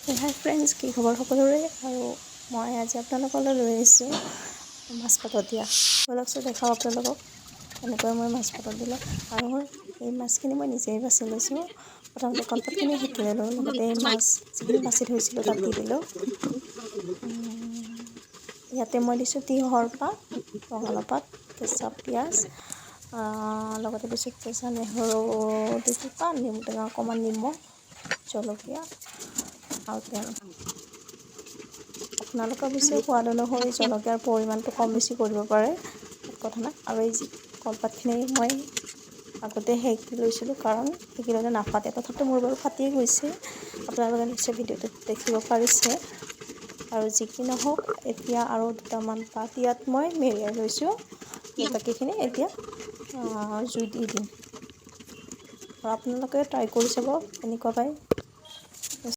হাই friends, কি খবৰ সকলোৰে? আৰু মই আজি আপোনালোকলৈ লৈ আহিছোঁ মাছ পাতত দিয়া। ব'লকচোন দেখাওঁ আপোনালোকক কেনেকৈ মই মাছ পাতত দিলোঁ। আৰু এই মাছখিনি মই নিজেই বাছি লৈছোঁ। প্ৰথমতে কলপাতখিনি সেকি ল'লোঁ, লগতে মাছ যিখিনি বাছি থৈছিলোঁ তাত দি দিলোঁ। ইয়াতে মই দিছোঁ তিয়ঁহৰ পাত, ৰঙালাও পাত, কেঁচা পিঁয়াজ, লগতে দিছোঁ কেঁচা নহৰু দুটা, নেমু টেঙা অকণমান, নিমখ, জলকীয়া আৰু তেল। আপোনালোকৰ পিছে সোৱাদ অনুসৰি জলকীয়াৰ পৰিমাণটো কম বেছি কৰিব পাৰে, কথা নাই। আৰু এই যি কলপাতখিনি মই আগতে সেকি লৈছিলোঁ, কাৰণ সেকি ল'লে নাফাটে। তথাপিও মোৰ বাৰু ফাটিয়ে গৈছে, আপোনালোকে নিশ্চয় ভিডিঅ'টোত দেখিব পাৰিছে। আৰু যি কি নহওক, এতিয়া আৰু দুটামান পাত ইয়াত মই মেৰিয়াই লৈছোঁ। বাকীখিনি এতিয়া জুইত দি দিম। আৰু আপোনালোকে ট্ৰাই কৰি চাব কেনেকুৱা পায়।